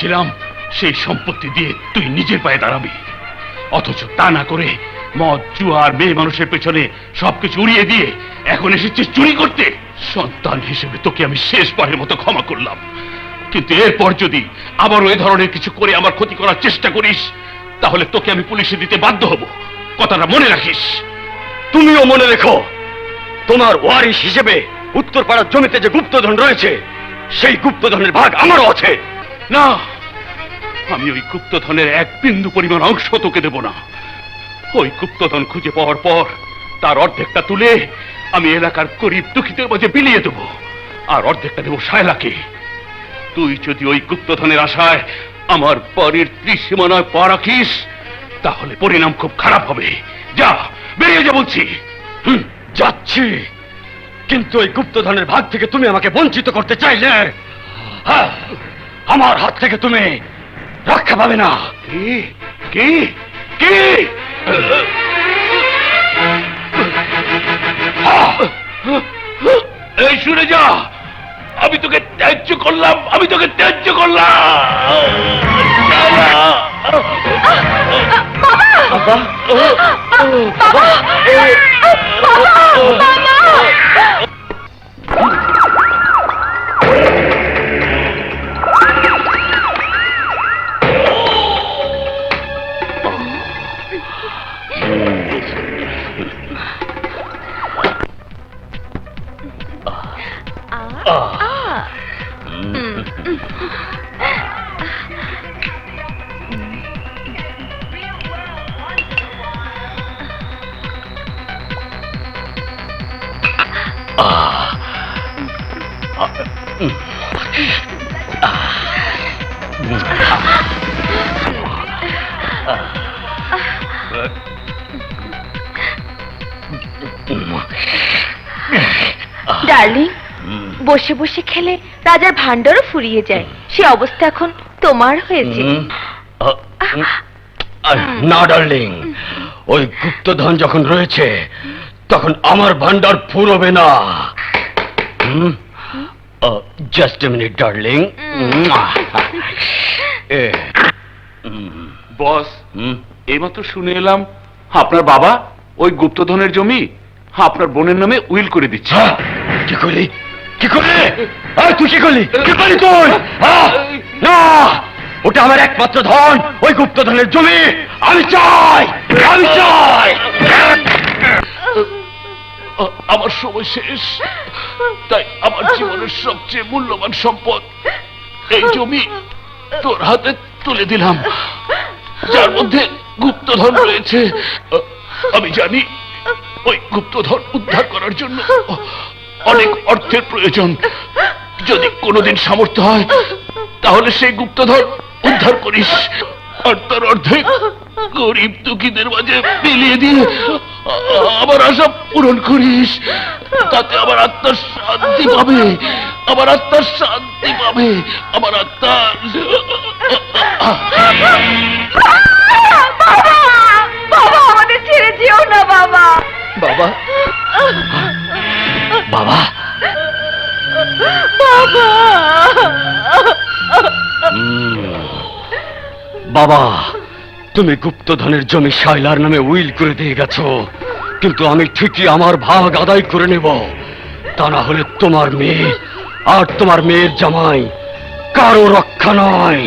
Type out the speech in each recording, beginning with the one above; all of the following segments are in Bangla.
ভেবেছিলাম সেই সম্পত্তি দিয়ে তুই নিজের পায়ে দাঁড়াবি, অথচ তা না করে মদ, জুয়া আর মেয়ে মানুষের পেছনে সবকিছু উড়িয়ে দিয়ে এখন এসেছিস চুরি করতে। সন্তান হিসেবে তোকে আমি শেষবারের মতো ক্ষমা করলাম, কিন্তু এরপর যদি আবার ওই ধরনের কিছু করে আমার ক্ষতি করার চেষ্টা করিস তাহলে তোকে আমি পুলিশে দিতে বাধ্য হব। কথাটা মনে রাখিস। তুমিও মনে রেখো, তোমার ওয়ারিশ হিসেবে উত্তরপাড়ার জমিতে যে গুপ্তধন রয়েছে সেই গুপ্তধনের ভাগ আমারও আছে। না, আমি ওই গুপ্তধনের এক বিন্দু পরিমাণ অংশ তোকে দেব না। ওই গুপ্তধন খুঁজে পাওয়ার পর তার অর্ধেকটা তুলে আমি এলাকার গরিব দুঃখীদের মাঝে বিলিয়ে দেব, আর অর্ধেকটা দেব শায়লাকে। তুই যদি ওই গুপ্তধনের আশায় আমার বাড়ির ত্রিসীমানায় পা রাখিস তাহলে পরিণাম খুব খারাপ হবে। যা, বেরিয়ে যা বলছি। যাচ্ছি, কিন্তু ওই গুপ্তধনের ভাগ থেকে তুমি আমাকে বঞ্চিত করতে চাইলে আমার হাত থেকে তুমি রক্ষা পাবে না। কি কি কি? এই শুনে যা, আমি তোকে ত্যায্য করলাম, আমি তোকে ত্যায্য করলাম। বাবা! ডার্লিং, বসে বসে খেলে রাজার ভান্ডারও ফুরিয়ে যায়, সে অবস্থা এখন তোমার হয়েছে। না ডার্লিং, ওই গুপ্তধন যখন রয়েছে তখন আমার ভান্ডার ফুরবে না। Just a minute darling. Boss, এইমাত্র শুনে এলাম আপনার বাবা ওই গুপ্তধনের জমি আপনার বোনের নামে উইল করে দিচ্ছে। কি করলি? কি করলি? তুই কি করলি? কি করলি তুই? না, ওটা আমার একমাত্র ধন, ওই গুপ্তধনের জমি আমি চাই, আমি চাই। আমার সময় শেষ, তাই আমার জীবনের সবচেয়ে মূল্যবান সম্পদ এই জমি তোর হাতে তুলে দিলাম, যার মধ্যে গুপ্তধন রয়েছে। আমি জানি ওই গুপ্তধন উদ্ধার করার জন্য অনেক অর্থের প্রয়োজন। যদি কোনোদিন সামর্থ্য হয় তাহলে সেই গুপ্তধন উদ্ধার করিস, আর তার অর্ধেক গরিব দুঃখীদের মাঝে মিলিয়ে দিয়ে আমার আশা পূরণ করিস। তাতে আমার আত্মার শান্তি পাবে, আমার আত্মার শান্তি পাবে, আমার আত্মার। বাবা, আমাদের ছেড়ে যেও না বাবা। বাবা, বাবা, বাবা, তুমি গুপ্তধনের জমি শায়লার নামে উইল করে দিয়ে গেছো, কিন্তু আমি ঠিকই আমার ভাগ আদায় করে নেব। তা না হলে তোমার মেয়ে আর তোমার মেয়ের জামাই কারো রক্ষা নয়।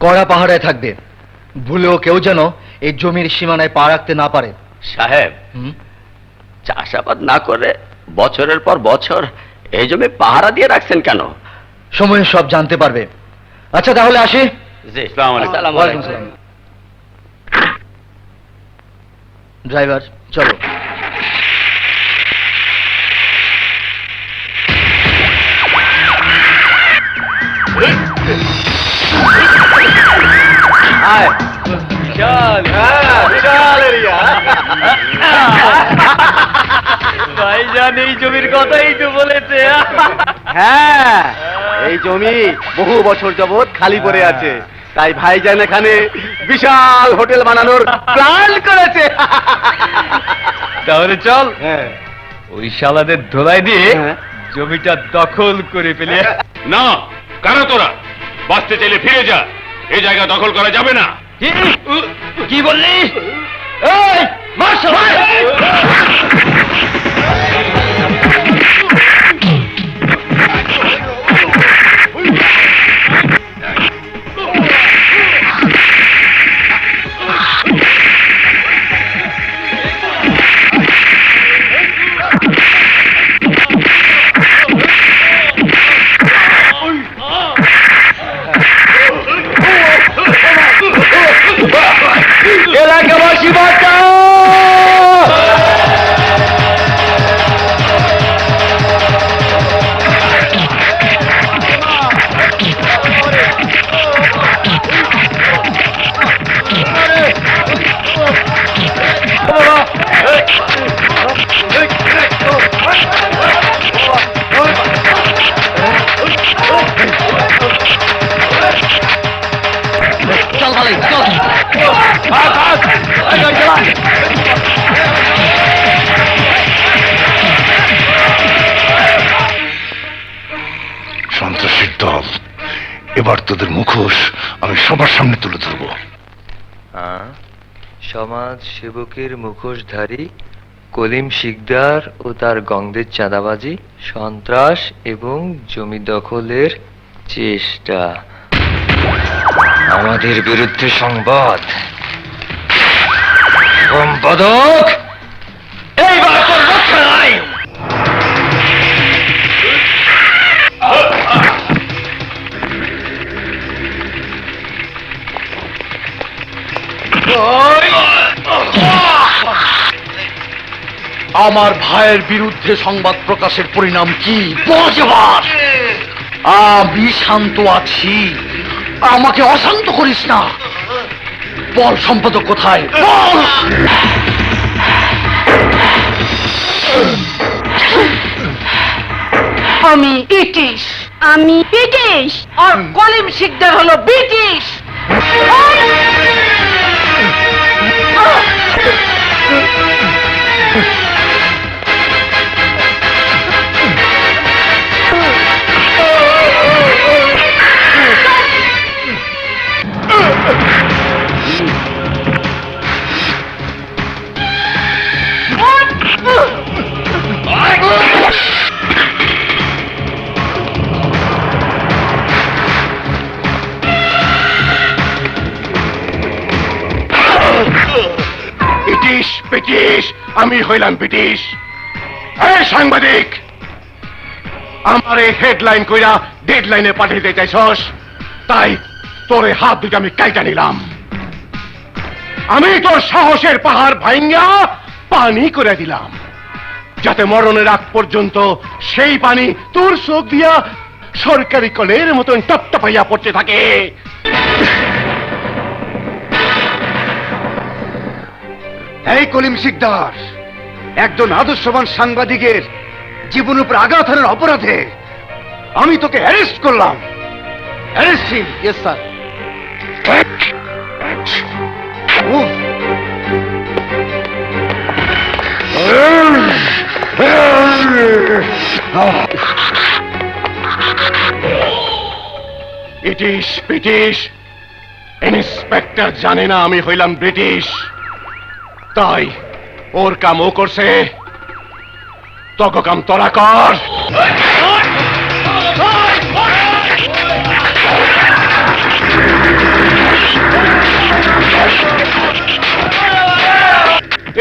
কড়া পাহারায় থাকবে, ভুলেও কেউ যেন এই জমির সীমানায় পা রাখতে না পারে। সাহেব, হুম? চাষাবাদ না করে বছরের পর বছর এই জমি পাহারা দিয়ে রাখছেন কেন? সময় সব জানতে পারবে। আচ্ছা তাহলে আসি। জি, আসসালামু ওয়ালাইকুম আলাইকুম। সালাম। ড্রাইভার চলো। ভাইজান এই জমির কথাই তো বলেছে। হ্যাঁ, এই জমি বহু বছর যাবৎ খালি পড়ে আছে, তাই ভাইজান এখানে বিশাল হোটেল বানানোর প্ল্যান করেছে। তাহলে চল হ্যাঁ, ওই শালাদের ধোলাই দিয়ে হ্যাঁ। জমিটা দখল করে ফেলে। না, কারা তোরা? বাঁচতে চাইলে ফিরে যা, এই জায়গা দখল করা যাবে না। কি বললি? এই মার সবাই! এলাকাবাসী বাঁচাও! চল ভাই চল। সন্ত্রাসীর দল, এবার তোদের মুখোশ আমি সবার সামনে তুলে ধরবো। সমাজ সেবকের মুখোশধারী কলিম শিকদার ও তার গংদের চাঁদাবাজি, সন্ত্রাস এবং জমি দখলের চেষ্টা। আমাদের বিরুদ্ধে সংবাদ। সম্পাদক, এইবার তোর রক্ষা নাই। আমার ভাইয়ের বিরুদ্ধে সংবাদ প্রকাশের পরিণাম কি বোঝবার। আমি শান্ত আছি, আমাকে অশান্ত করিস না। বল সম্পাদক কোথায়, বল। আমি ব্রিটিশ, আমি ব্রিটিশ, আর কলিম শিকদার হলো ব্রিটিশ। ব্রিটিশ ব্রিটিশ, আমি হইলাম ব্রিটিশ। এই সাংবাদিক, আমার এই হেডলাইন কইরা ডেডলাইনে পাঠিয়ে দিতে চাইছস, তাই তোরে হাত দুটো আমি কাইটা নিলাম। আমি তোর সাহসের পাহাড় ভাঙ্গা পানি করে দিলাম, যাতে মরণের আগ পর্যন্ত সেই পানি তোর চোখ দিয়া সরকারি কলের মতন টপটপাইয়া পড়তে থাকে। এই কলিম শিকদার, একজন আদর্শবান সাংবাদিকের জীবন উপর আঘাত হানার অপরাধে আমি তোকে অ্যারেস্ট করলাম। Arrest him. Yes sir. British British, inspector জানে না আমি হইলাম ব্রিটিশ, তাই ওর কাম ও করছে, তক কাম তোরা কর।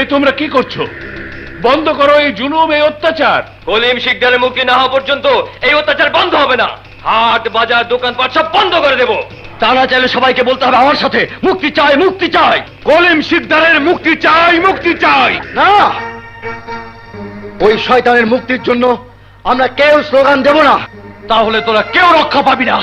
এ তোমরা কি করছো? বন্ধ করো এই জুলুম, এই অত্যাচার। কলিম শিকদারের মুক্তি না হওয়া পর্যন্ত এই অত্যাচার বন্ধ হবে না। হাট বাজার দোকানপাট সব বন্ধ করে দেব। তা না চাইলে সবাইকে বলতে হবে আমার সাথে, মুক্তি চাই, মুক্তি চাই। কলিম শিকদারের মুক্তি চাই, মুক্তি চাই। না, ওই শয়তানের মুক্তির জন্য আমরা কেউ স্লোগান দেব না। তাহলে তোরা কেউ রক্ষা পাবি না।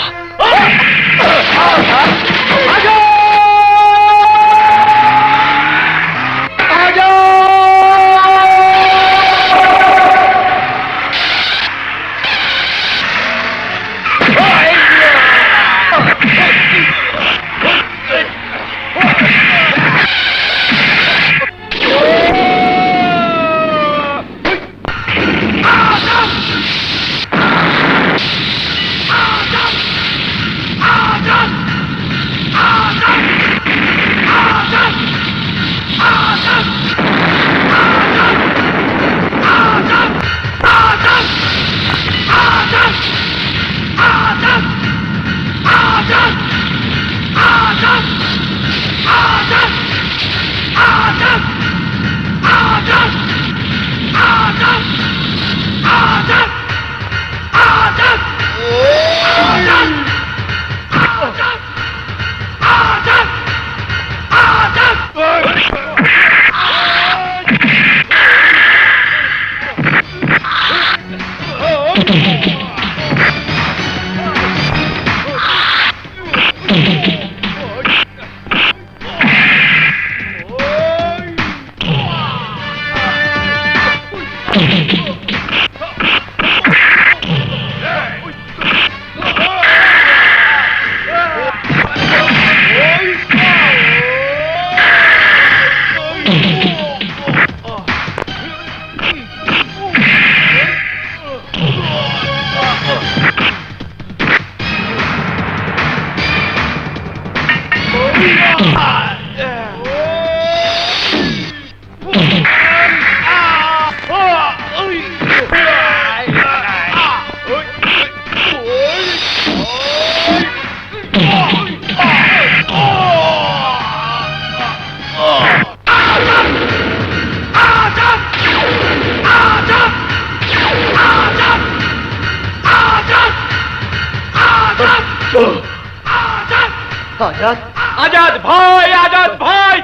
আজাদ, আজাদ ভাই, আজাদ ভাই,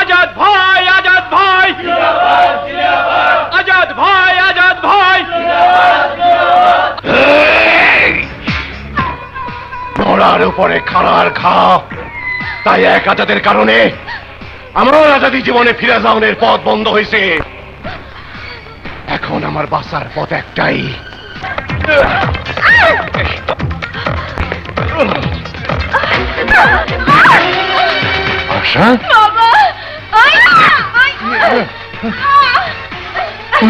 আজাদ ভাই, আজাদ ভাই, আজাদ ভাই, আজাদ ভাই। মরার উপরে খাড়ার খা। তাই এক আজাদের কারণে আমার আজাদি জীবনে ফিরে যাওয়ার পথ বন্ধ হয়েছে। এখন আমার বাঁচার পথ একটাই। আশা,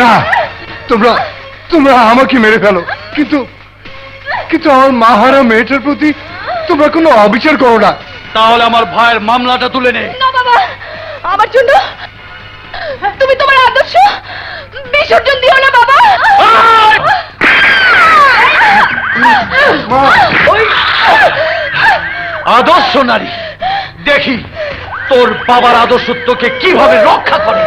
না, তোমরা তোমরা আমাকে মেরে ফেলো, কিন্তু কিন্তু আমার মাহারা মেয়েটার প্রতি তোমরা কোনো অবিচার করো না। তাহলে আমার ভাইয়ের মামলাটা তুলে নে। না বাবা, আমার জন্য তুমি তোমার আদর্শ বিসর্জন দিও না বাবা। আদর্শ নারী, দেখি তোর বাবার আদর্শ তোকে কিভাবে রক্ষা করে।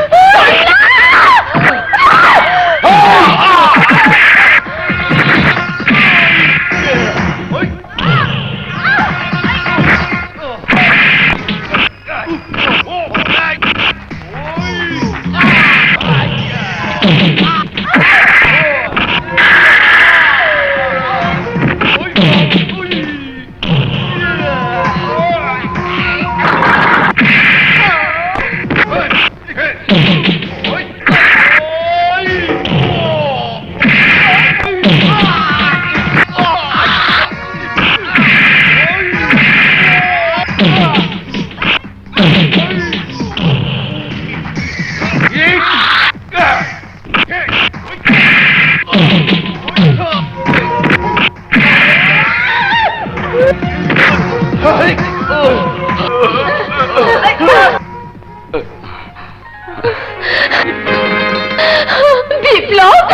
বিপ্লব,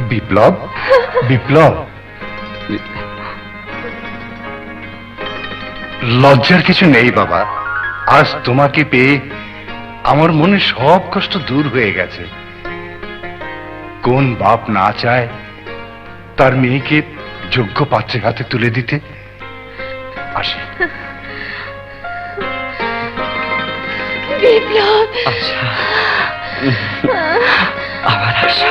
বিপ্লব, বিপ্লব, লজ্জার কিছু নেই বাবা, আজ তোমাকে পেয়ে আমার মনে সব কষ্ট দূর হয়ে গেছে। কোন বাপ না চায় তার মেয়েকে যোগ্য পাত্রের হাতে তুলে দিতে? আসি। বিপ্লব, আমার আশা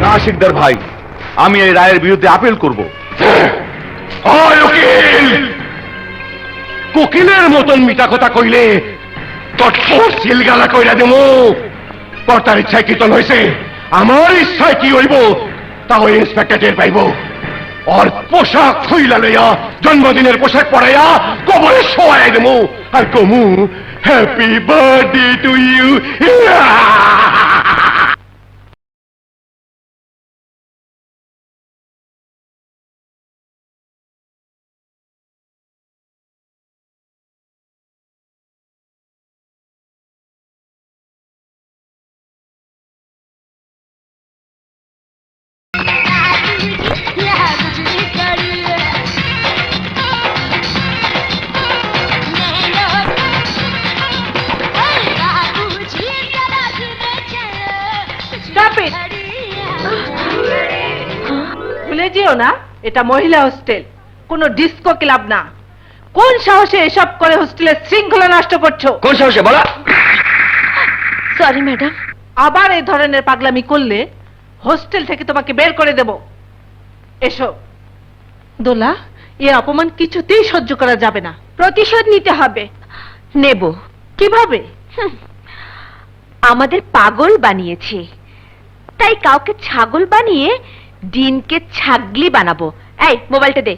না শিকদার ভাই, আমি এই রায়ের বিরুদ্ধে আপিল করব। কোকিলের মতন মিঠা কথা কইলে তোর সিলগালা কইরা দেবো। কর্তার ইচ্ছায় কীর্তন হয়েছে, আমার ইচ্ছায় কি হইব তা ওই ইন্সপেক্টর টের পাইব। আর পোশাক খুইলা লইয়া জন্মদিনের পোশাক পরাইয়া কবরে শোয়াই দেবো আর কমু happy birthday to you. Stop it! ভুলে যেও না এটা মহিলা হোস্টেল, কোনো ডিস্কো ক্লাব না। কোন সাহসে এসব করে হোস্টেলের শৃঙ্খলা নষ্ট করছো? কোন সাহসে বলা? Sorry madam. আবার এই ধরনের পাগলামি করলে হোস্টেল থেকে তোমাকে বের করে দেব। এসো। দোলা, এই অপমান কিছুতেই সহ্য করা যাবে না, প্রতিশোধ নিতে হবে। নেব। কিভাবে? আমাদের পাগল বানিয়েছে, তাই কাউকে ছাগল বানিয়ে ডিনকে ছাগলি বানাবো। এই মোবাইলটা দে,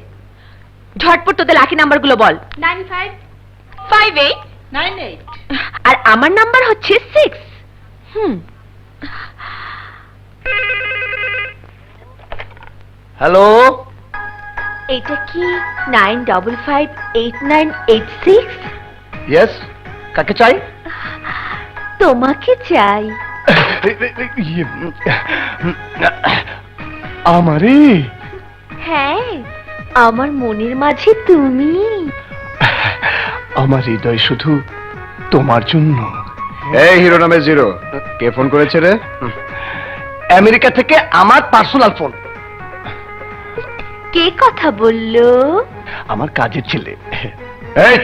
ঝটপট তোদের লাকি নাম্বারগুলো বল। 955898। আর আমার নাম্বার হচ্ছে 6। হ্যালো, এটা কি 95589886? ইয়েস, কাকে চাই? তোমাকে চাই। আমারে হ্যাঁ, আমার মনের মাঝে তুমি। আমার হৃদয় শুধু তোমার জন্য। এই হিরো নামে জিরো, কে ফোন করেছে রে? আমেরিকা থেকে আমার পার্সোনাল ফোন। কে কথা বললো? আমার কাজের ছেলে। এই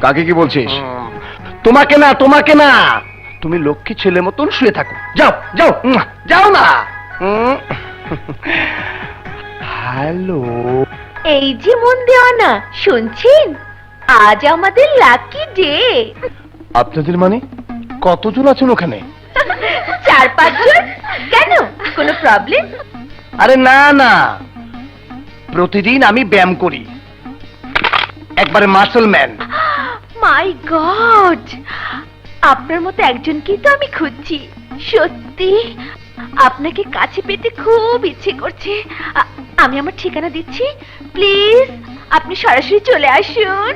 কাকে কি বলছিস? তোমাকে না, তোমাকে না, তুমি লক্ষ্মী ছেলে মতন শুয়ে থাকো। যাও যাও, যাও না। হ্যালো, এই যে মন দেওয়া না, শুনছেন? আজ আমাদের লাকি ডে। আপনাদের মানে কতজন আছেন ওখানে? 4-5 জন। কেন, কোনো প্রবলেম? আরে না না, প্রতিদিন আমি ব্যায়াম করি, একবারে মাসল ম্যান। মাই গড, আপনার মতো একজনকেই তো আমি খুঁজছি। সত্যি আপনাকে কাছে পেতে খুব ইচ্ছে করছে। আমি আমার ঠিকানা দিচ্ছি, প্লিজ আপনি সরাসরি চলে আসুন।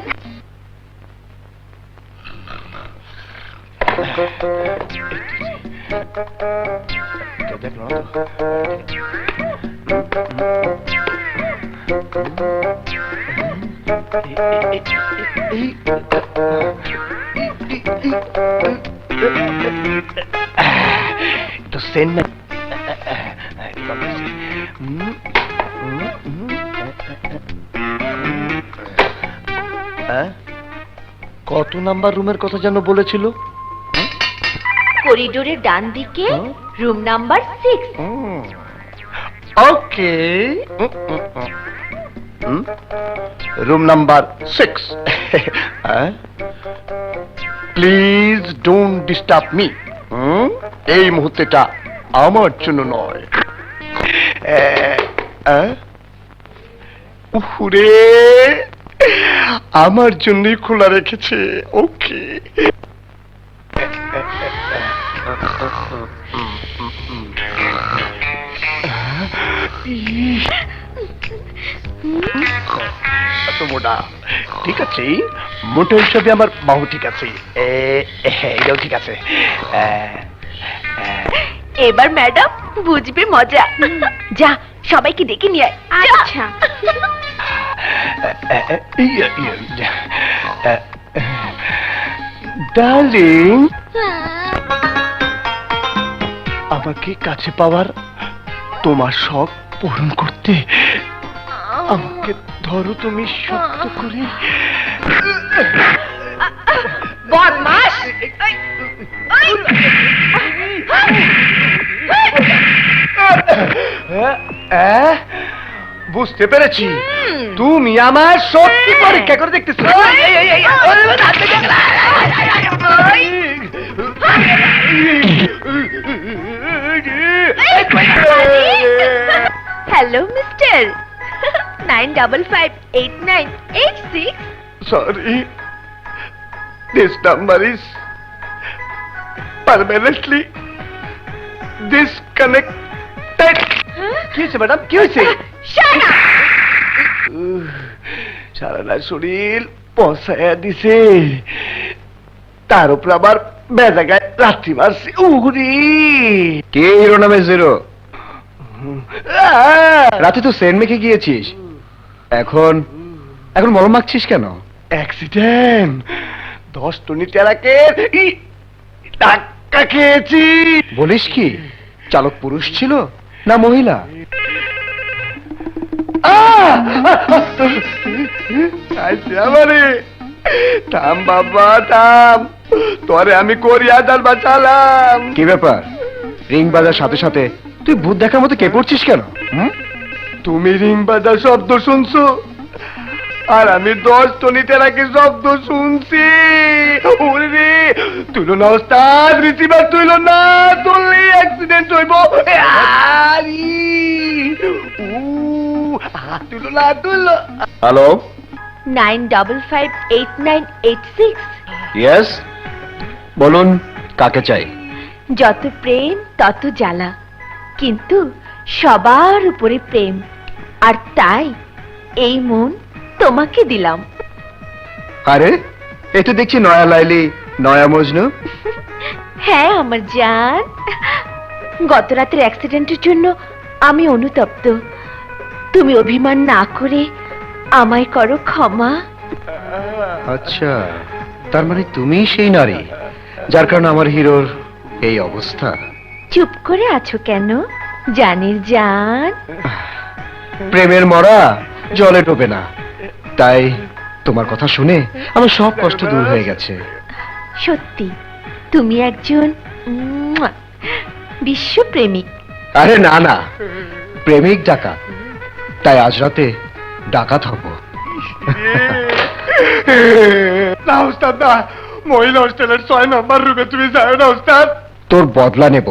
তো সেন না। কত নাম্বার রুমের কথা যেন বলেছিল? করিডোরের ডান দিকে room number 6। Okay, room number 6। Please don't disturb me. এই মুহূর্তেটা আমার জন্য নয়। উহুরে, আমার জন্যই খোলা রেখেছে। ওকে, এত মোটা। ঠিক আছে, মোটা হিসাবে আমার বাহু ঠিক আছে, এটাও ঠিক আছে। এবার ম্যাডাম বুঝবে মজা। যা, সবাইকে ডেকে নিয়ে আয়। আচ্ছা। ডার্লিং, আমাকে কাছে পাওয়ার তোমার শখ পূরণ করতে আমাকে ধরো তুমি শক্ত করে। বদমাশ! বুঝতে পেরেছি, তুমি আমার শক্তি পরীক্ষা করে দেখতেছ। Hello mister, 9558986. Sorry. This number is permanently disconnected. কি হয়েছে ম্যাডাম, কি হয়েছে? Shut up! সারাটা শরীর পচায়া দিছে, তার উপর আবার বেজাগায় রাত্রি মারছি। উহুরি কে হিরো নামে জিরো? রাতে তো সেন্ট মেখে গিয়েছিস, এখন মলম মাখছিস কেন? অ্যাক্সিডেন্ট, 10 টনি টেরাকে ধাক্কা খেয়েছি। বলিস কি? চালক পুরুষ ছিল না মহিলা? আমারে থাম বাবা থাম, তোরে আমি কোরিয়াদার বাঁচালাম। কি ব্যাপার, রিং বাজার সাথে সাথে তুই ভূত দেখার মতো কে পড়ছিস কেন? তুমি রিং বাজার শব্দ শুনছো, আর আমি 10 টনি টেরাকে শব্দ শুনছি। ওরে তুইল না ওস্তাদ, রিসিভার তুইল না, তুললে অ্যাক্সিডেন্ট হইব। তুইল না, তুইল। হ্যালো, 9558986. ইয়েস, বলুন কাকে চাই? যত প্রেম তত জ্বালা, কিন্তু সবার উপরে প্রেম, আর তাই এই মন তোমাকে দিলাম। আরে এ তো দেখছি নয়া লাইলি নয়া মজনু। হ্যাঁ আমার জান, গত রাতের অ্যাক্সিডেন্টের জন্য আমি অনুতপ্ত। তুমি অভিমান না করে আমায় করো ক্ষমা। আচ্ছা, তার মানে তুমি সেই নারী যার কারণে আমার হিরোর এই অবস্থা। চুপ করে আছো কেন জানের জান? প্রেমের মরা জলে ডোবে না, তাই তোমার কথা শুনে আমার সব কষ্ট দূর হয়ে গেছে। সত্যি তুমি একজন বিশ্বপ্রেমিক। আরে না না, প্রেমিক ডাকাত, তাই আজ রাতে ডাকাত হব। না ওস্তাদ না, মহিলা হোস্টেলের 6 নম্বর রুমে তুমি যাও না ওস্তাদ। তোর বদলা নেব।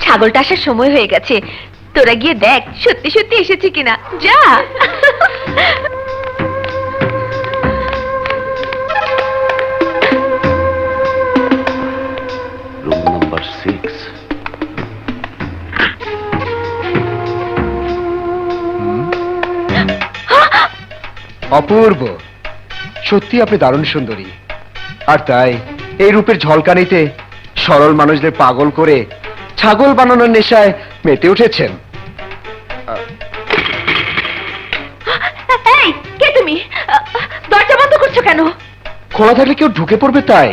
ছাগলটা আসার সময় হয়ে গেছে, তোরা গিয়ে দেখ সত্যি সত্যি এসেছে কিনা। যা। Room number 6। অপূর্ব, সত্যি আপনি দারুণ সুন্দরী, আর তাই এই রূপের ঝলকানিতে সরল মানুষদের পাগল করে ছাগল বানানোর নেশায় মেতে উঠেছেন। এই, কে তুমি? দরজা বন্ধ করছো কেন? খোলা থাকলে কেউ ঢুকে পড়বে, তাই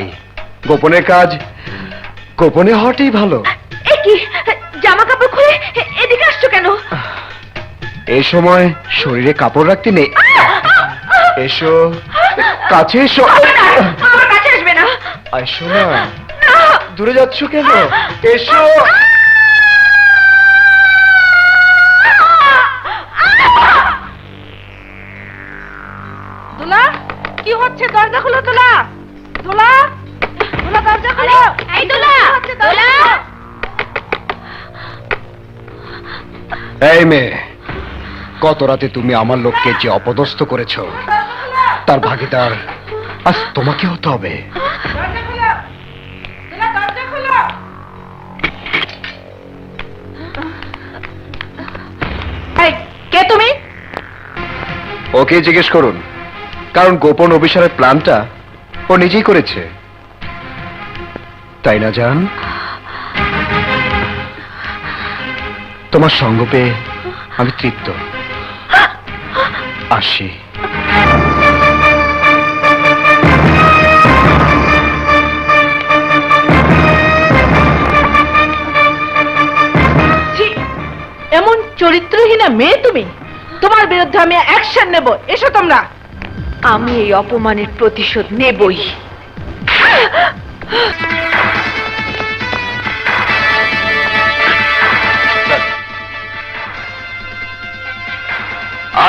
গোপনের কাজ গোপনে হওয়াটাই ভালো। এ কি, জামা কাপড় খুলে এদিকে আসছো কেন? এই সময় শরীরে কাপড় রাখতে নেই। এসো কাছে এসো। আমার কাছে আসবে না। আসো না, দূরে যাচ্ছ কেন? এসো। দোলা, কি হচ্ছে? দরজা খুলো দোলা। দোলা, দোলা দরজা খুলো। এই দোলা, দোলা। এই মেয়ে, গত রাতে তুমি আমার লোককে যে অপদস্থ করেছো, তার ভাগীদার আজ তোমাকে হতে হবে। দরজা খুলো। দোলা দরজা খুলো। এই, কে তুমি? ওকে জিজ্ঞেস করুন, কারণ গোপন অভিসারের প্ল্যানটা ও নিজেই করেছে, তাই না জান? তোমার সঙ্গ পেয়ে আমি তৃপ্ত। আসি। ছি, এমন চরিত্রহীনা মেয়ে তুমি। তোমার বিরুদ্ধে আমি অ্যাকশন নেব। এসো তোমরা। আমি এই অপমানের প্রতিশোধ নেবই।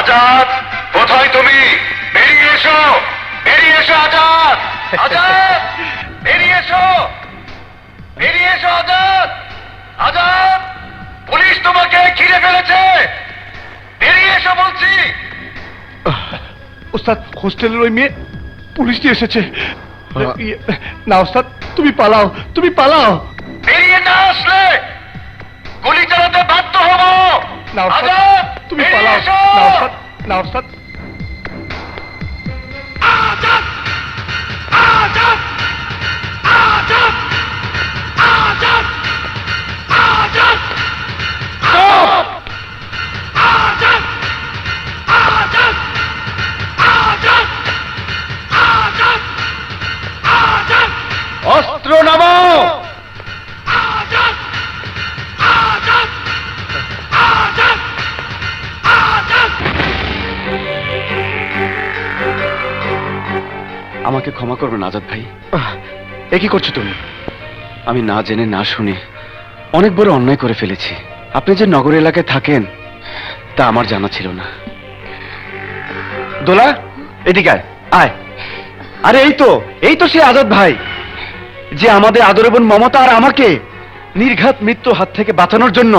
আজাদ, কোথায় তুমি? বেরিয়ে এসো, বেরিয়ে এসো আজাদ, আজাদ, বেরিয়ে এসো, বেরিয়ে এসো আজাদ, আজাদ, পুলিশ তোমাকে ঘিরে ফেলেছে, বেরিয়ে এসো বলছি। ওস্তাদ, হোস্টেলের ওই মেয়ে পুলিশ দিয়ে এসেছে। না ওস্তাদ, তুমি পালাও, তুমি পালাও। বেরিয়ে না আসলে গুলি চালাতে বাধ্য হব। না ওস্তাদ, আজাদ, তুমি বেরিয়ে পালাও। এসো। না ওস্তাদ, না ওস্তাদ। আজাদ, আজাদ, আজাদ, আজাদ, আজাদ, স্টপ! আজাদ, আজাদ, আজাদ, আজাদ, আজাদ, অস্ত্র নামাও। আজাদ, আজাদ, আজাদ, আজাদ। আমাকে ক্ষমা করবেন আজাদ ভাই। এ কি করছো তুমি? আমি না জেনে না শুনে অনেক বড় অন্যায় করে ফেলেছি। আপনি যে নগর এলাকায় থাকেন তা আমার জানা ছিল না। দোলা, এদিকে আয়, আয়। আরে এই তো সে আজাদ ভাই যে আমাদের আদরের বোন মমতা আর আমাকে নির্ঘাত মৃত্যুর হাত থেকে বাঁচানোর জন্য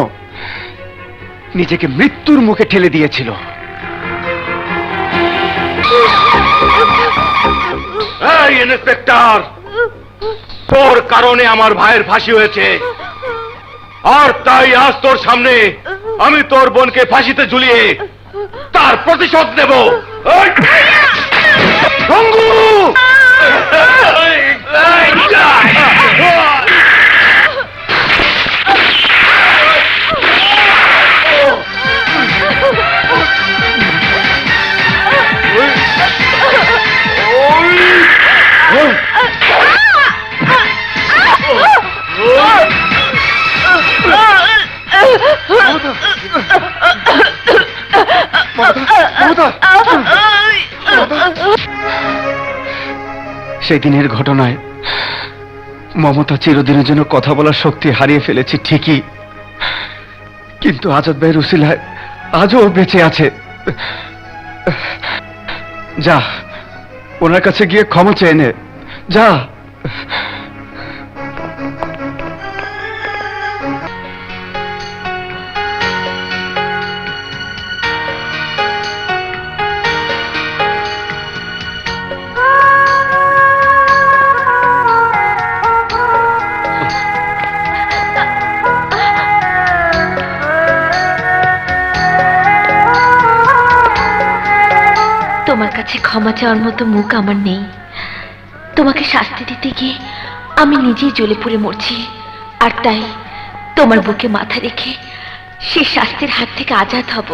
নিজেকে মৃত্যুর মুখে ঠেলে দিয়েছিল। এই ইন্সপেক্টর, তোর কারণে আমার ভাইয়ের ফাঁসি হয়েছে, আর তাই আজ তোর সামনে আমি তোর বোনকে ফাঁসিতে ঝুলিয়ে তার প্রতিশোধ নেব। এই! রঙ্গু! সেই দিনের ঘটনায় মমতা চিরদিনের জন্য কথা বলার শক্তি হারিয়ে ফেলেছি ঠিকই, কিন্তু আজাদ ভাইয়ের উসিলায় আজও ও বেঁচে আছে। যা, ওনার কাছে গিয়ে ক্ষমা চেয়ে নে, যা। তোমার কাছে ক্ষমা চাওয়ার মতো মুখ আমার নেই। তোমাকে শাস্তি দিতে গিয়ে আমি নিজেই জ্বলে পুড়ে মরছি, আর তাই তোমার বুকে মাথা রেখে সেই শাস্তির হাত থেকে আজাদ হব।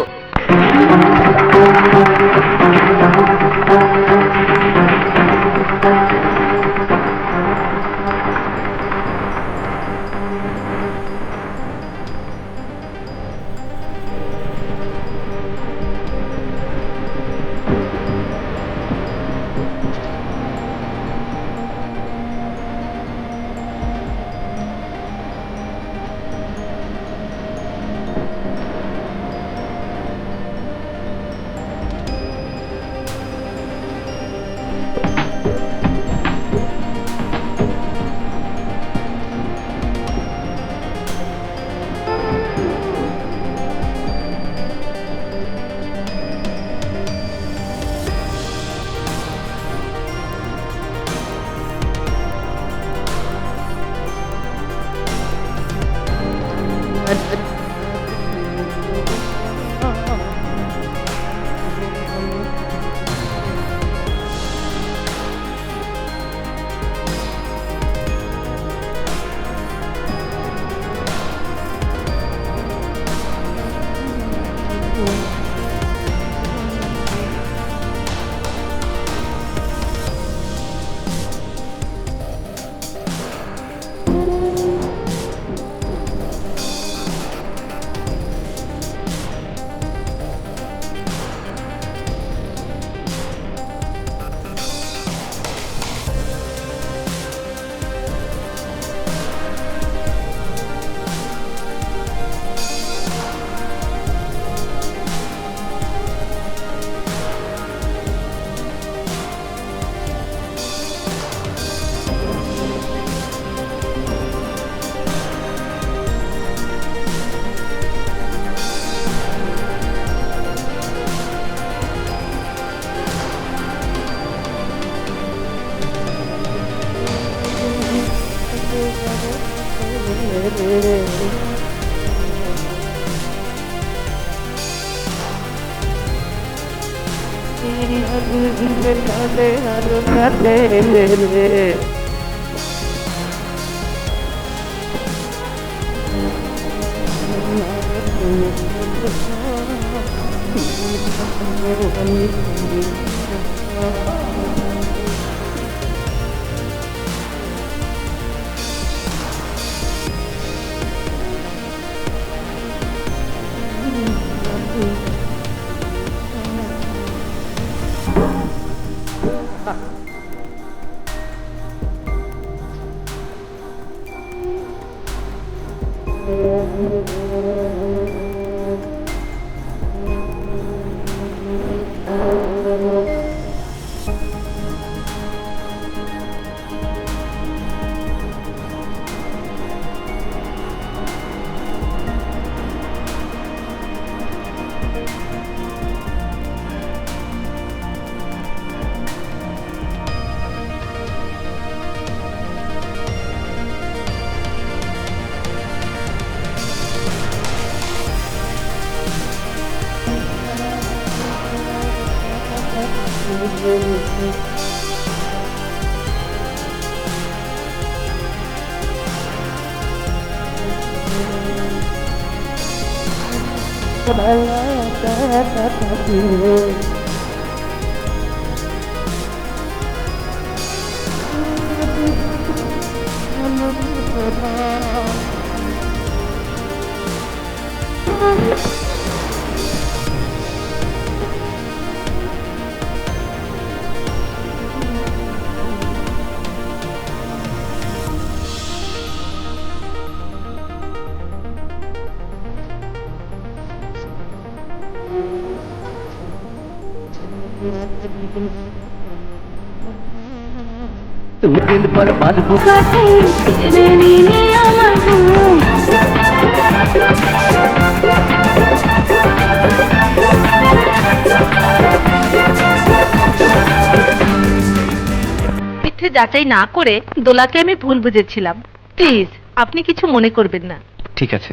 মিথ্যে যাচাই না করে দোলাকে আমি ভুল বুঝেছিলাম। প্লিজ আপনি কিছু মনে করবেন না। ঠিক আছে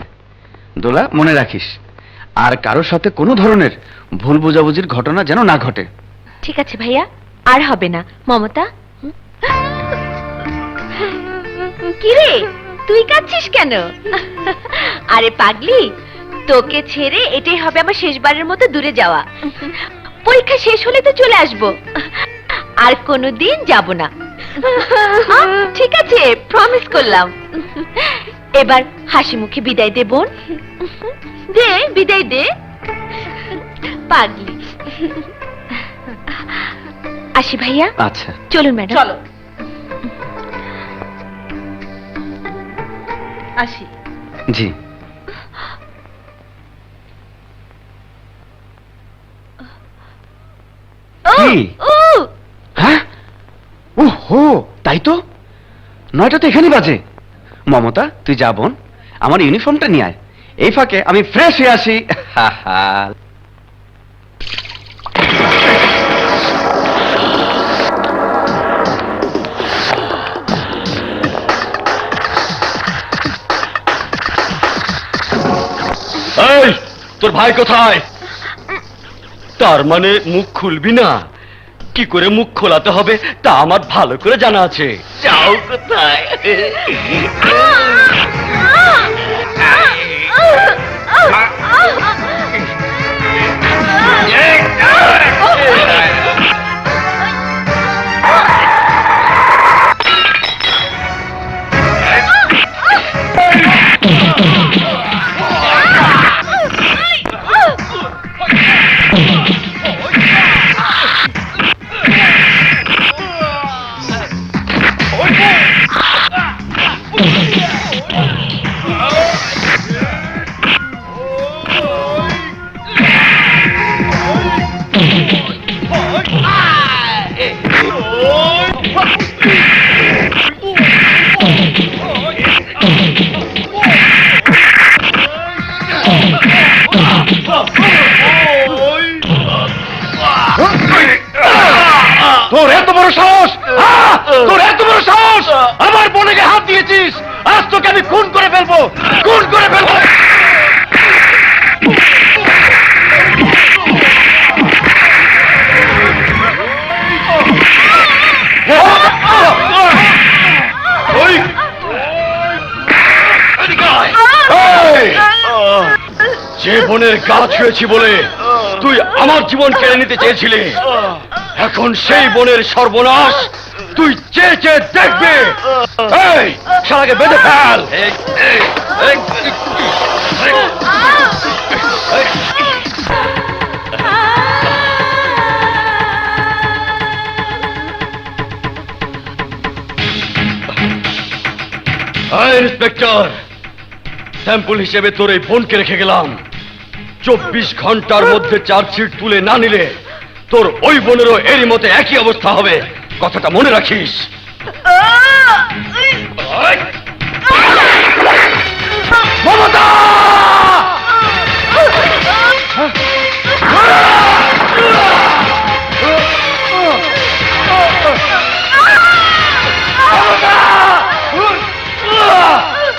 দোলা, মনে রাখিস আর কারোর সাথে কোনো ধরনের ভুল বোঝাবুঝির ঘটনা যেন না ঘটে। ঠিক আছে ভাইয়া, আর হবে না। মমতা, কি রে তুই কাঁদছিস কেন? আরে পাগলি, তোকে ছেড়ে এটাই হবে আমার শেষবারের মতো দূরে যাওয়া। পরীক্ষা শেষ হলে তো চলে আসবো, আর কোনোদিন যাব না। ঠিক আছে, প্রমিস করলাম। এবার হাসি মুখে বিদায় দে বোন, দে বিদায় দে। পাগলি, আসি ভাইয়া। আচ্ছা চলুন ম্যাডাম। চলো আসি। জি। কি? হ্যাঁ, ওহো তাই তো, 9টা তো এখানেই বাজে। মমতা তুই যা বোন, আমার ইউনিফর্মটা নিয়ে আয়, এই ফাঁকে আমি ফ্রেশ হয়ে আসি। এই, তোর ভাই কোথায়? তার মানে মুখ খুলবি না? কি করে মুখ খোলাতে হবে তা আমার ভালো করে জানা আছে। যাও কোথায়? তোর এত বড় সাহস! তোর এত বড় সাহস! আমার বোনকে হাত দিয়েছিস! আজ তোকে আমি খুন করে ফেলবো, খুন করে ফেলবো। যে বোনের গা ছুঁয়েছি বলে তুই আমার জীবন কেড়ে নিতে চেয়েছিলি, এখন সেই বোনের সর্বনাশ তুই চেয়ে চেয়ে দেখবে। এই শালাকে বেঁধে ফেল। ইন্সপেক্টর, স্যাম্পল হিসেবে তোর এই বোনকে রেখে গেলাম। 24 ঘন্টার মধ্যে চার্জশিট তুলে না নিলে তোর ওই বোনেরও এরই মতো একই অবস্থা হবে, কথাটা মনে রাখিস। মমতা!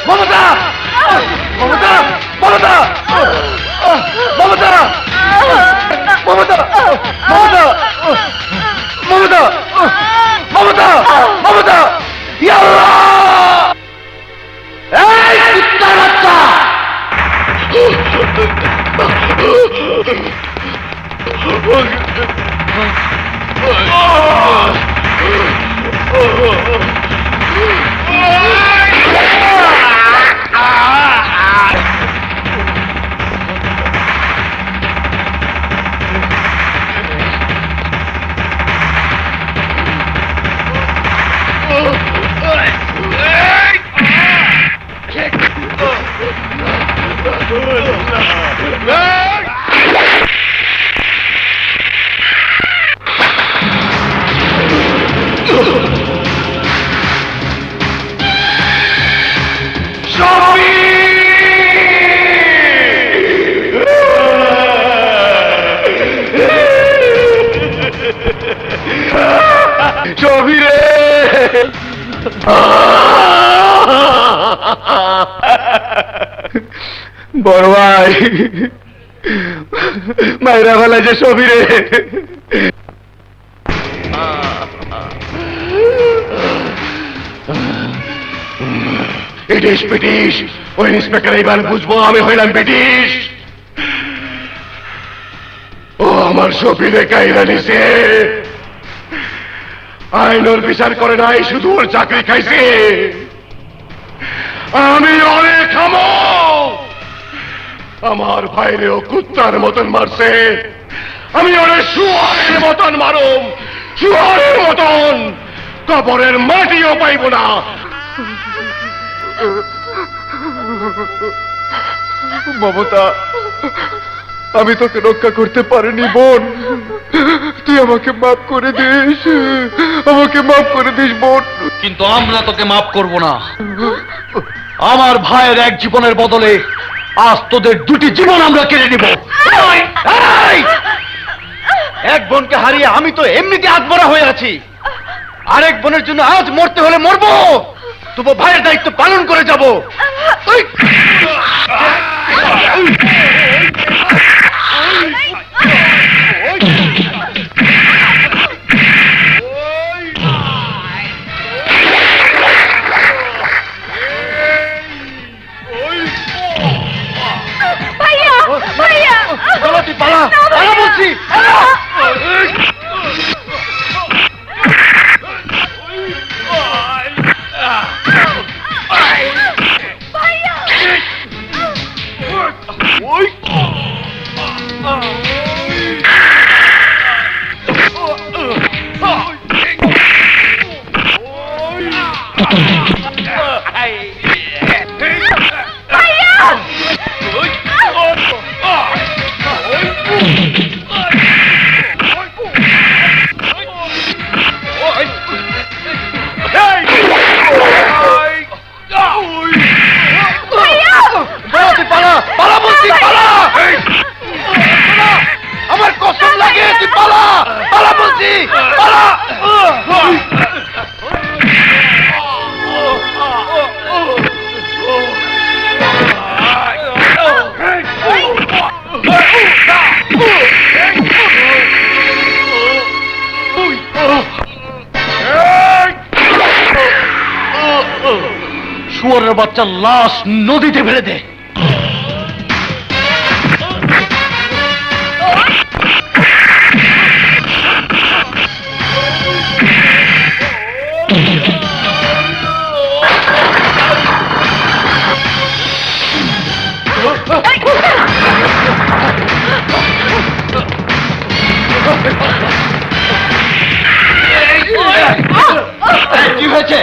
মমতা! মমতা! মমতা! মমতা! মমতা! মমতা! মমতা! মমতা! মমতা! ইয়া আল্লাহ! এই কুত্তার বাচ্চা! শফিরে! বড় ভাই মায়েরা ভালা যে শফিরে। ব্রিটিশ ব্রিটিশ ওই ইন্সপেক্টর এইবার বুঝবো আমি হইলাম ব্রিটিশ। ও আমার শফিরে কাইরা নিছে, আইন ওর বিচার করে নাই, শুধু ওর চাকরি খাইছে। আমি অনেক খামো, আমার ভাইরেও কুত্তার মতন মারছে, আমি ওরে শুয়ারের মতন মারুম, শুয়ারের মতন, কবরের মাটিও পাইব না। মমতা, আমি তোকে রক্ষা করতে পারিনি বোন, তুই আমাকে মাফ করে দিস, আমাকে মাফ করে দিস বোন। কিন্তু আমরা তোকে মাফ করব না। আমার ভাইয়ের এক জীবনের বদলে আজ তোদের দুটি জীবন আমরা কেড়ে নিব। এক বোনকে হারিয়ে আমি তো এমনিতে আত্মরা হয়ে আছি, আরেক বোনের জন্য আজ মরতে হলে মরবো, তবু ভাইয়ের দায়িত্ব পালন করে যাব। ভাইয়া ভাইয়া চলো তুই পালা, পালা বলছি। আমার কসম লাগে, তুই পালা, পালা বলছি, পালা। শুয়োরের বাচ্চার লাশ নদীতে ফেলে দে। কি হয়েছে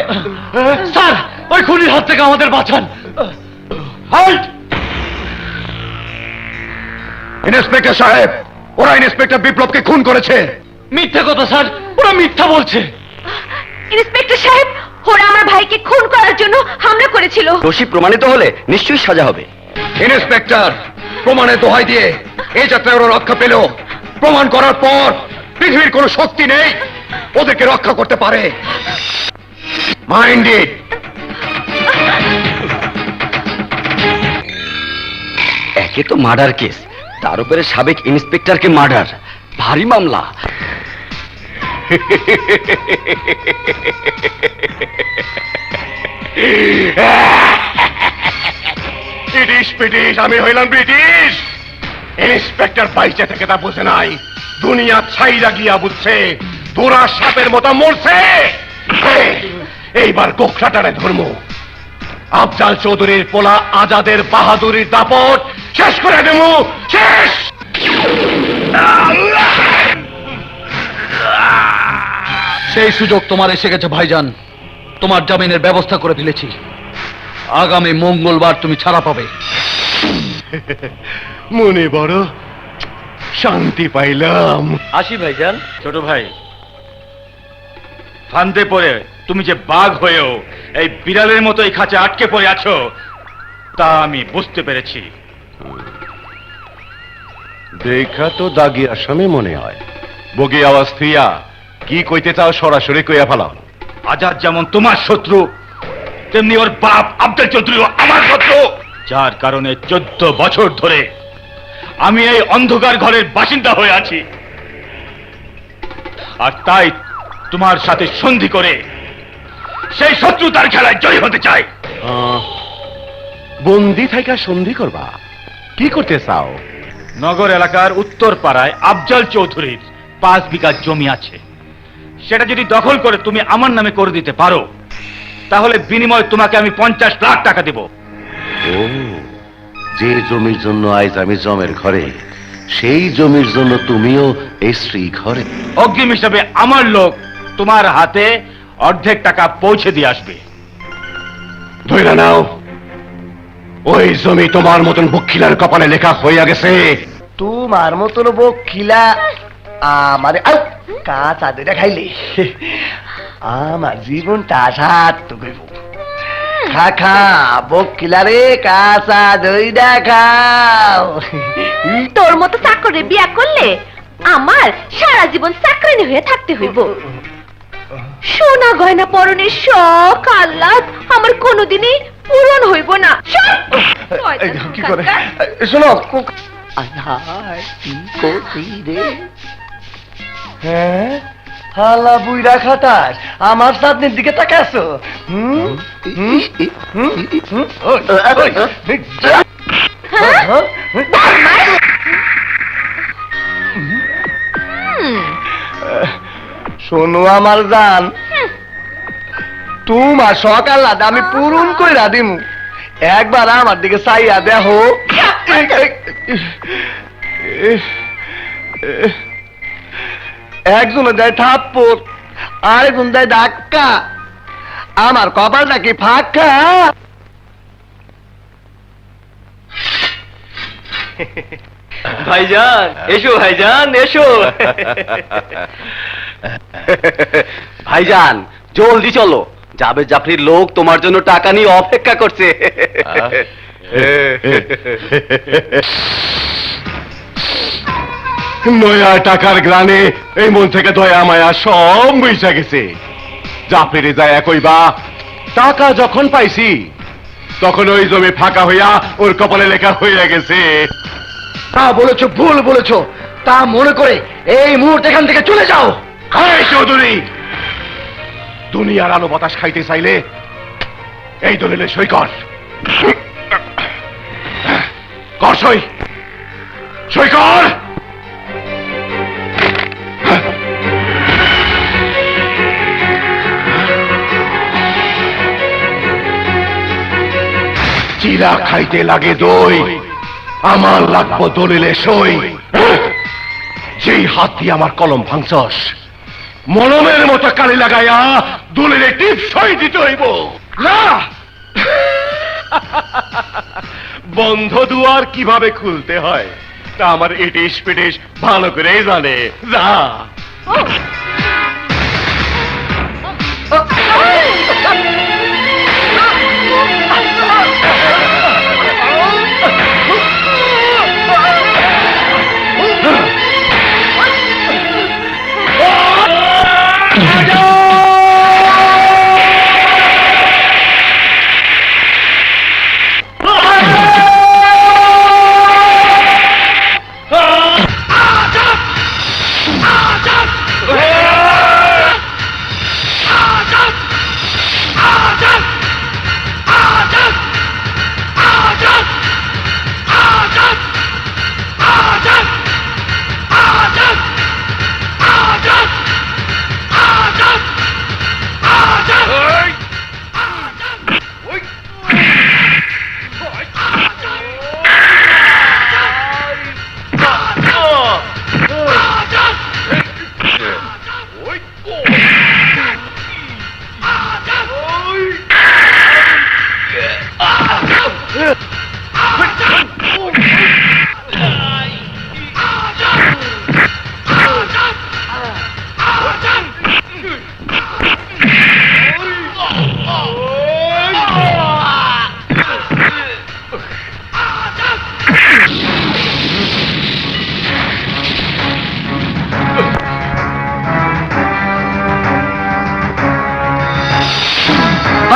স্যার? ওই খুনির হাত থেকে আমাদের বাঁচান। ইন্সপেক্টর সাহেব, ওরা ইন্সপেক্টর বিপ্লবকে খুন করেছে। মিথ্যা কথা স্যার, ওরা মিথ্যা বলছে। ইন্সপেক্টর সাহেব, ওরা আমার ভাইকে খুন করার জন্য হামলা করেছিল। দোষী প্রমাণিত হলে নিশ্চয়ই সাজা হবে। ইন্সপেক্টর, প্রমাণের দোহাই দিয়ে এই যাত্রায় ওরা রক্ষা পেল। প্রমাণ করার পর পৃথিবীর কোনো শক্তি নেই ওদেরকে রক্ষা করতে পারে। Mind it. একে তো মার্ডার কেস, তার উপরে সাবেক ইন্সপেক্টরকে মার্ডার, ভারী মামলা। ব্রিটিশ ব্রিটিশ, আমি হইলাম ব্রিটিশ। ইন্সপেক্টর বাইচে থেকে তা বুঝে নাই, দুনিয়া ছাইরা গিয়া বুঝছে তোরা সাপের মতো মরছে। এইবার কোকড়াটারে ধর্ম। আফজাল চৌধুরীর পোলা আজাদের বাহাদুরির দাপট শেষ করে দেবো। শেষ। সেই সুযোগ তোমার এসে গেছে ভাইজান, তোমার জামিনের ব্যবস্থা করে ফেলেছি। আগামী মঙ্গলবার তুমি ছাড়া পাবে। মনে বড় শান্তি পাইলাম। আসি ভাইজান। ছোট ভাই, ফান্দে পড়ে তুমি যে বাঘ হয়েও এই বিড়ালের মতো এই খাঁচে আটকে পড়ে আছো তা আমি বুঝতে পেরেছি। দেখা তো দাগি আসামি মনে হয়। বগি আওয়াজ থুইয়া কি কইতে চাও সরাসরি কইয়া ফেলাও। আজাদ যেমন তোমার শত্রু, তেমনি ওর বাপ আব্দুল চৌধুরীও আমার শত্রু, যার কারণে 14 বছর ধরে আমি এই অন্ধকার ঘরের বাসিন্দা হয়ে আছি। আর তাই তোমার সাথে সন্ধি করে সেই শত্রুতার খেলায় জয়ী হতে চাই। বন্দি থাইকা সন্ধি করবা? কি করতে চাও? নগর এলাকার উত্তর পাড়ায় আফজাল চৌধুরীর 5 বিঘা জমি আছে। সেটা যদি দখল করে তুমি আমার নামে করে দিতে পারো, তাহলে বিনিময়ে তোমাকে আমি 50 লাখ টাকা দেব। ও, যে জমির জন্য আজ আমি জমের ঘরে, সেই জমির জন্য তুমিও এই শ্রী ঘরে। অগ্রিম হিসাবে আমার লোক তোমার হাতে অর্ধেক টাকা পৌঁছে দিয়ে আসবে। ধইরা নাও, ওই জমি তোমার মতন বকিলার কপালে লেখা হইয়া গেছে। তোমার মতন বকিলা আমারে কাঁচা দইটা খাইলে আমার জীবনটা সার্থক হইব। খা খা বকিলা রে, কাঁচা দইটা খাও। তোর মতো চাকরে বিয়া করলে আমার সারা জীবন চাকরানি হয়ে থাকতে হইব। সোনা গয়না পরনের শখ আহ্লাদ আমার কোনোদিনই পূরণ হইব না। কি করে শোনো, কি করছি রে? হ্যাঁ, হালা বুইরা খাটাস, আমার সামনের দিকে তাকাছো? শোনো আমার জান, তোমার সকাল আমি পূরণ কইরা দিমু। একবার আমার দিকে চাইয়া দেখো। একজন দেয় থাপ্পড়, আরেকজন দেয় ধাক্কা। আমার কপালটা কি ফাঁকা? ভাইজান এসো, ভাইজান এসো। ভাইজান জলদি চলো, জাবেদ জাফরির লোক তোমার জন্য টাকা নিয়ে অপেক্ষা করছে। নয়া টাকার গ্রানে এই মন থেকে দয়া মায়া সব বইসা গেছে। জাফরিরে যায় কইবা, টাকা যখন পাইছি তখন ওই জমি ফাঁকা হইয়া ওর কপালে লেখা হইয়া গেছে। তা বলেছো, ভুল বলেছো। তা মনে করে এই মুহূর্তে এখান থেকে চলে যাও। চৌধুরী, দুনিয়ার আলো বাতাস খাইতে চাইলে এই দলিলে সই কর। কর সই, সই কর। চিরা খাইতে লাগে দই, আমার লাগবো দলিলে সই। যেই হাত দিয়ে আমার কলম ভাঙছস, মলমের মতো কালি লাগাইয়া দলিলে টিপ সই দিতে হইব। না, বন্ধ দুয়ার কিভাবে খুলতে হয় তা আমার ইটিস পিটিস ভালো করে জানে। যা।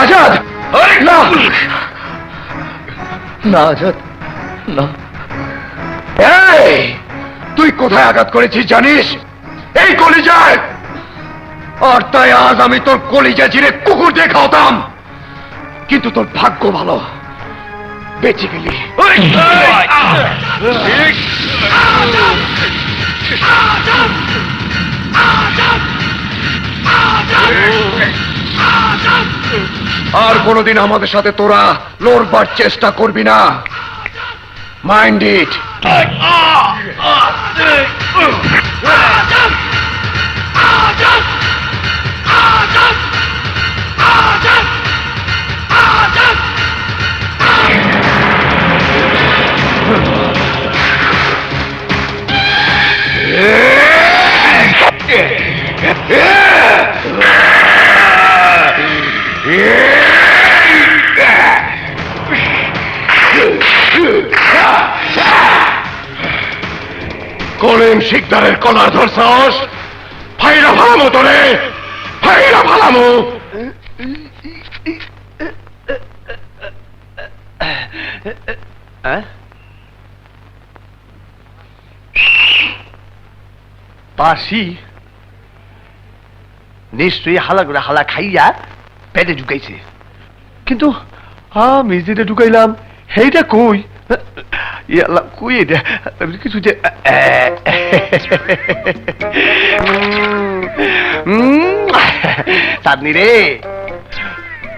আজাদ, না না আজাদ, না। এই, তুই কোথায় আঘাত করেছিস জানিস? এই কলিজায়। আর তাই আজ আমি তোর কলিজা চিরে কুকুর দিয়ে খাওয়াতাম, কিন্তু তোর ভাগ্য ভালো, বেঁচে গেলি। আর কোনদিন আমাদের সাথে তোরা লড়বার চেষ্টা করবি না, মাইন্ড ইট। কলিম শিকদারের কলার ধরছস, ফাইরা ভালামো তোরে, ফাইরা ভালামো। বাসি নিশ্চয়ই হালা করে হালা খাইয়া পেটে ঢুকাইছে, কিন্তু আমি যেটা ঢুকাইলাম সেইটা কই? ইয়াল্লা, কই এটা? কিছু যে চাঁদনি রে,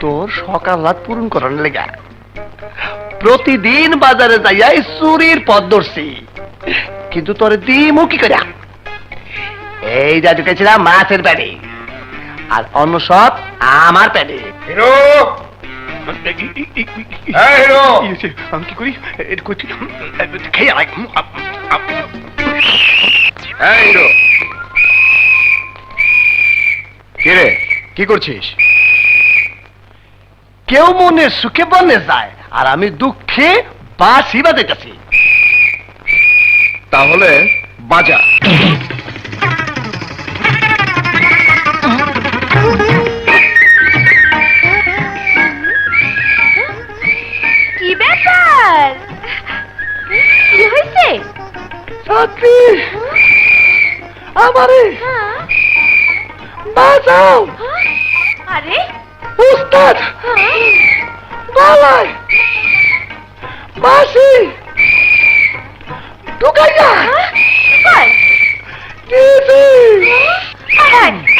তোর সকাল রাত পূরণ করার লেগা প্রতিদিন বাজারে যাইয়া চুরির পথ ধরছি, কিন্তু তোর দিমু কি করে? এই যা ঢুকেছিলাম মাছের প্যাডে, আর অন্য সব আমার প্যাডে। হিরো, হিরো, আমি কি করি? খেয়ে হিরো, কি রে, কি করছিস? কেউ মনে সুখে বনে যায়, আর আমি দুঃখে বাঁশি বাজাইতেছি। তাহলে বাজা। কি ব্যাপার? কি হয়েছে? ছাত্রী, আমারে হ্যাঁ? বাঁচাও। আরে উস্তাদ, হ্যাঁ? বালাই মাসি ঢুকাই না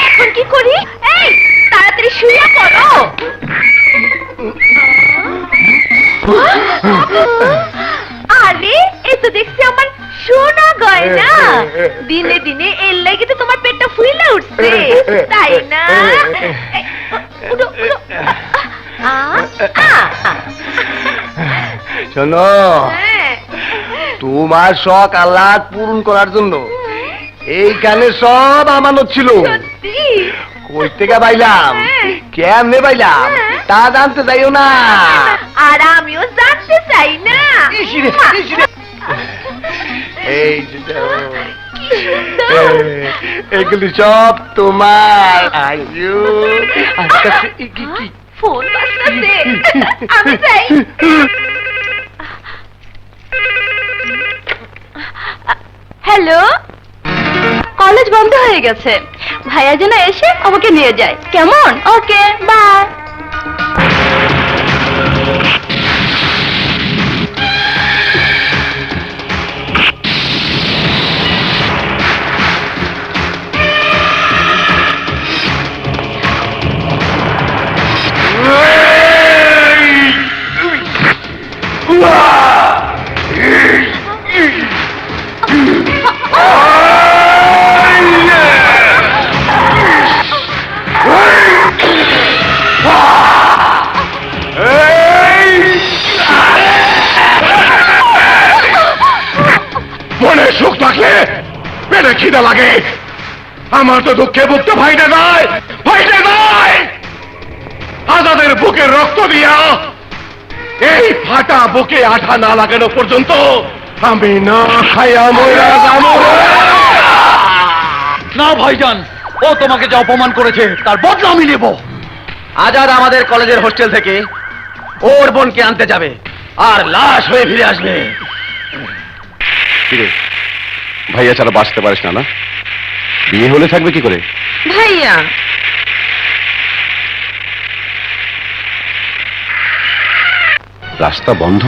এখন কি করি? এই তাড়াতাড়ি শুয়ে পড়ো। আরে এই তো দেখছি আমার সোনা গয়না। দিনে দিনে এর লাগে তো তোমার পেটটা ফুলে উঠছে, তাই না? উঠো, উঠো। শোনো, হ্যাঁ, তোমার শখ আল্লাহ পূরণ করার জন্য এইখানে সব আমানত ছিল। সত্যি? কই থেকে পাইলাম, হ্যাঁ। কেমনে পাইলাম হ্যাঁ। তা জানতে যাইও না। আর আমিও জানতে চাই না। ইসিরে, ইসিরে। এই যে দেখো, কি সুন্দর। এগুলি সব তোমার। আইয়ো, আচ্ছা, কি ফোন বাজছে, আমি যাই। হ্যালো, কলেজ বন্ধ হয়ে গেছে, ভাইয়া যেন এসে আমাকে নিয়ে যায়, কেমন? ওকে, বাই। মনে সুখ থাকলে পেটে খিদে লাগে। আমার তো দুঃখে বুকটা ভাইটা যায়, ভাইটা যায়। আজাদের বুকের রক্ত দিয়া এই ফাটা বুকে আঠা না লাগানো পর্যন্ত আমি না খাইয়া মইরা যাবো। না ভাইজান, ও তোমাকে যে অপমান করেছে তার বদলা আমি নেব। আজাদ আমাদের কলেজের হোস্টেল থেকে ওর বোনকে আনতে যাবে, আর লাশ হয়ে ফিরে আসবে। কিরে, ভাইয়া ছাড়া বাঁচতে পারিস না? না বিয়ে হলে থাকবে কি করে? ভাইয়া, রাস্তা বন্ধ,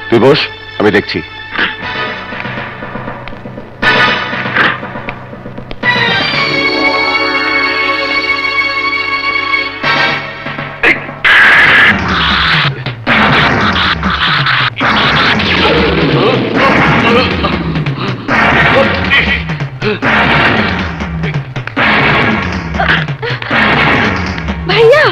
তুই বস, আমি দেখছি। ভাইয়া,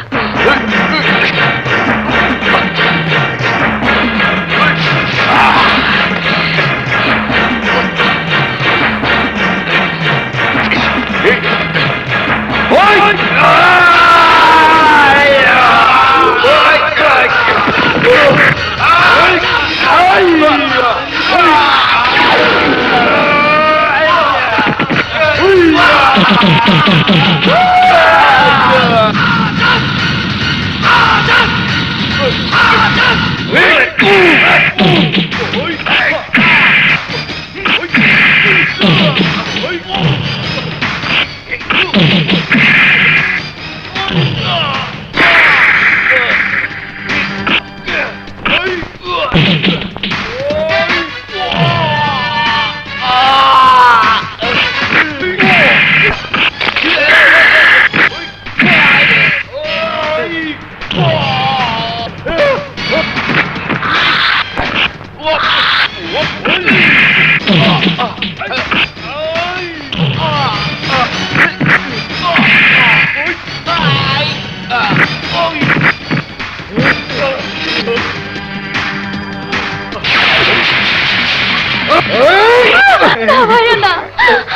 না ভাইয়া, না,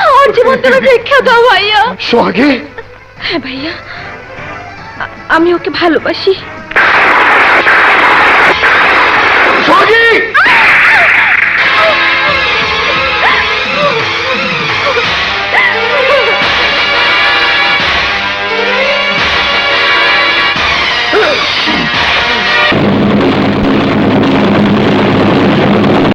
আমার জীবনটা ভিক্ষা দাও ভাইয়া। সোহাগে, হ্যাঁ ভাইয়া, আমি ওকে ভালোবাসি।